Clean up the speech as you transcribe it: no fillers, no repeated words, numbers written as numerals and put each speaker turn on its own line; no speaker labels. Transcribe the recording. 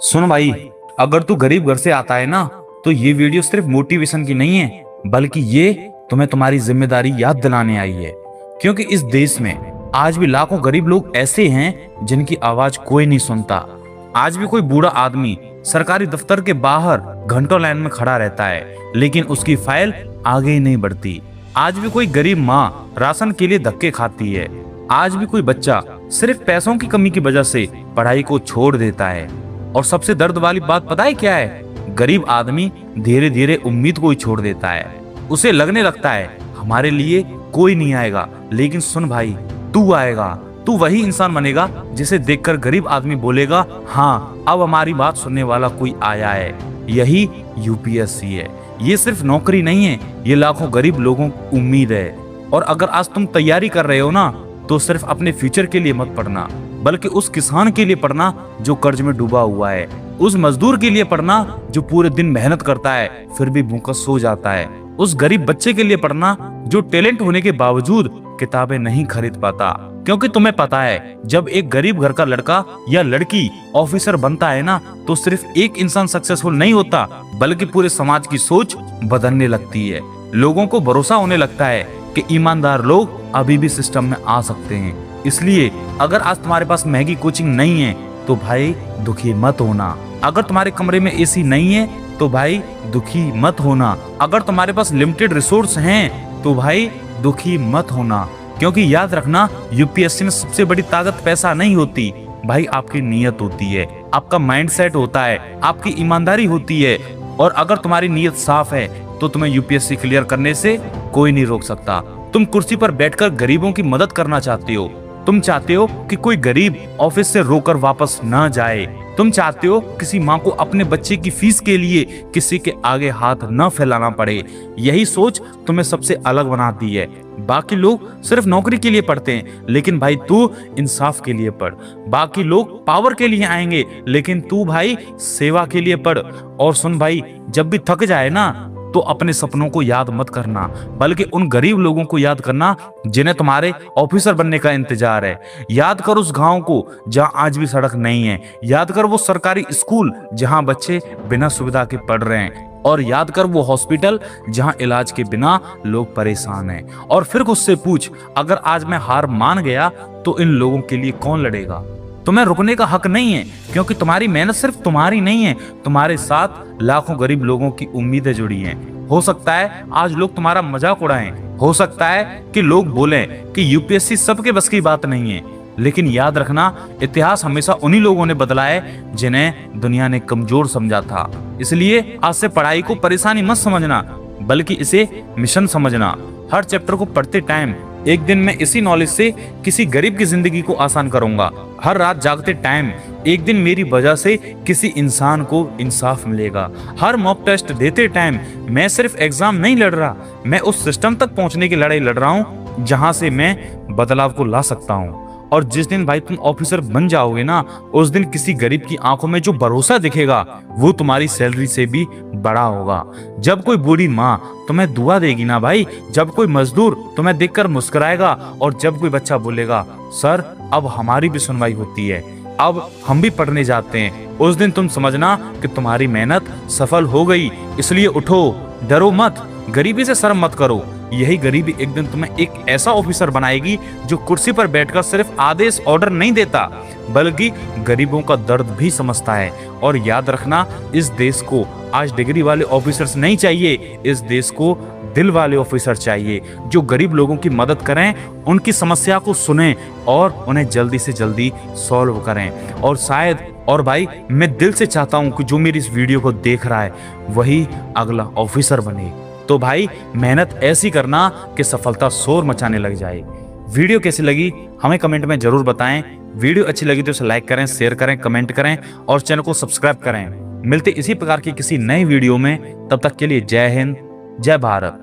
सुन भाई, अगर तू गरीब घर से आता है ना, तो ये वीडियो सिर्फ मोटिवेशन की नहीं है, बल्कि ये तुम्हें तुम्हारी जिम्मेदारी याद दिलाने आई है। क्योंकि इस देश में आज भी लाखों गरीब लोग ऐसे हैं जिनकी आवाज कोई नहीं सुनता। आज भी कोई बूढ़ा आदमी सरकारी दफ्तर के बाहर घंटों लाइन में खड़ा रहता है, लेकिन उसकी फाइल आगे ही नहीं बढ़ती। आज भी कोई गरीब माँ राशन के लिए धक्के खाती है। आज भी कोई बच्चा सिर्फ पैसों की कमी की वजह से पढ़ाई को छोड़ देता है। और सबसे दर्द वाली बात पता है क्या है? गरीब आदमी धीरे धीरे उम्मीद को ही छोड़ देता है। उसे लगने लगता है हमारे लिए कोई नहीं आएगा। लेकिन सुन भाई, तू आएगा। तू वही इंसान बनेगा जिसे देखकर गरीब आदमी बोलेगा, हाँ अब हमारी बात सुनने वाला कोई आया है। यही यूपीएससी है। ये सिर्फ नौकरी नहीं है, ये लाखों गरीब लोगों की उम्मीद है। और अगर आज तुम तैयारी कर रहे हो ना, तो सिर्फ अपने फ्यूचर के लिए मत पढ़ना, बल्कि उस किसान के लिए पढ़ना जो कर्ज में डूबा हुआ है। उस मजदूर के लिए पढ़ना जो पूरे दिन मेहनत करता है फिर भी भूखा सो जाता है। उस गरीब बच्चे के लिए पढ़ना जो टैलेंट होने के बावजूद किताबें नहीं खरीद पाता। क्योंकि तुम्हें पता है, जब एक गरीब घर का लड़का या लड़की ऑफिसर बनता है ना, तो सिर्फ एक इंसान सक्सेसफुल नहीं होता, बल्कि पूरे समाज की सोच बदलने लगती है। लोगों को भरोसा होने लगता है कि ईमानदार लोग अभी भी सिस्टम में आ सकते हैं। इसलिए अगर आज तुम्हारे पास महंगी कोचिंग नहीं है तो भाई दुखी मत होना। अगर तुम्हारे कमरे में एसी नहीं है तो भाई दुखी मत होना। अगर तुम्हारे पास लिमिटेड रिसोर्स हैं तो भाई दुखी मत होना। क्योंकि याद रखना, यूपीएससी में सबसे बड़ी ताकत पैसा नहीं होती भाई, आपकी नीयत होती है, आपका माइंडसेट होता है, आपकी ईमानदारी होती है। और अगर तुम्हारी नीयत साफ है तो तुम्हें यूपीएससी क्लियर करने से कोई नहीं रोक सकता। तुम कुर्सी पर बैठकर गरीबों की मदद करना चाहते हो। तुम चाहते हो कि कोई गरीब ऑफिस से रोकर वापस न जाए। तुम चाहते हो किसी माँ को अपने बच्चे की फीस के लिए किसी के आगे हाथ न फैलाना पड़े। यही सोच तुम्हें सबसे अलग बनाती है। बाकी लोग सिर्फ नौकरी के लिए पढ़ते हैं, लेकिन भाई तू इंसाफ के लिए पढ़। बाकी लोग पावर के लिए आएंगे, लेकिन तू भाई सेवा के लिए पढ़। और सुन भाई, जब भी थक जाए ना, तो अपने सपनों को याद मत करना, बल्कि उन गरीब लोगों को याद करना जिन्हें तुम्हारे ऑफिसर बनने का इंतजार है। याद कर उस गांव को जहां आज भी सड़क नहीं है। याद कर वो सरकारी स्कूल जहां बच्चे बिना सुविधा के पढ़ रहे हैं। और याद कर वो हॉस्पिटल जहां इलाज के बिना लोग परेशान हैं। और फिर उससे पूछ, अगर आज मैं हार मान गया तो इन लोगों के लिए कौन लड़ेगा? तुम्हें रुकने का हक नहीं है, क्योंकि तुम्हारी मेहनत सिर्फ तुम्हारी नहीं है, तुम्हारे साथ लाखों गरीब लोगों की उम्मीदें जुड़ी हैं। हो सकता है आज लोग तुम्हारा मजाक उड़ाएं, हो सकता है कि लोग बोलें कि यूपीएससी सबके बस की बात नहीं है, लेकिन याद रखना, इतिहास हमेशा उन्हीं लोगों ने बदला है जिन्हें दुनिया ने कमजोर समझा था। इसलिए आज से पढ़ाई को परेशानी मत समझना, बल्कि इसे मिशन समझना। हर चैप्टर को पढ़ते टाइम एक दिन मैं इसी नॉलेज से किसी गरीब की जिंदगी को आसान करूंगा। हर रात जागते टाइम एक दिन मेरी वजह से किसी इंसान को इंसाफ मिलेगा। हर मॉक टेस्ट देते टाइम मैं सिर्फ एग्जाम नहीं लड़ रहा, मैं उस सिस्टम तक पहुंचने की लड़ाई लड़ रहा हूं जहां से मैं बदलाव को ला सकता हूं। और जिस दिन भाई तुम ऑफिसर बन जाओगे ना, उस दिन किसी गरीब की आंखों में जो भरोसा दिखेगा वो तुम्हारी सैलरी से भी बड़ा होगा। जब कोई बूढ़ी माँ तुम्हें दुआ देगी ना भाई, जब कोई मजदूर तुम्हें देखकर मुस्कुराएगा, और जब कोई बच्चा बोलेगा, सर अब हमारी भी सुनवाई होती है, अब हम भी पढ़ने जाते हैं, उस दिन तुम समझना कि तुम्हारी मेहनत सफल हो गई। इसलिए उठो, डरो मत, गरीबी से शर्म मत करो। यही गरीबी एक दिन तुम्हें एक ऐसा ऑफिसर बनाएगी जो कुर्सी पर बैठकर सिर्फ आदेश ऑर्डर नहीं देता, बल्कि गरीबों का दर्द भी समझता है। और याद रखना, इस देश को आज डिग्री वाले ऑफिसर्स नहीं चाहिए, इस देश को दिल वाले ऑफिसर चाहिए जो गरीब लोगों की मदद करें, उनकी समस्या को सुनें और उन्हें जल्दी से जल्दी सॉल्व करें। और शायद, और भाई मैं दिल से चाहता हूं कि जो मेरी इस वीडियो को देख रहा है वही अगला ऑफिसर बने। तो भाई मेहनत ऐसी करना कि सफलता शोर मचाने लग जाए। वीडियो कैसी लगी हमें कमेंट में जरूर बताएं। वीडियो अच्छी लगी तो इसे लाइक करें, शेयर करें, कमेंट करें और चैनल को सब्सक्राइब करें। मिलते इसी प्रकार की किसी नई वीडियो में, तब तक के लिए जय हिंद, जय भारत।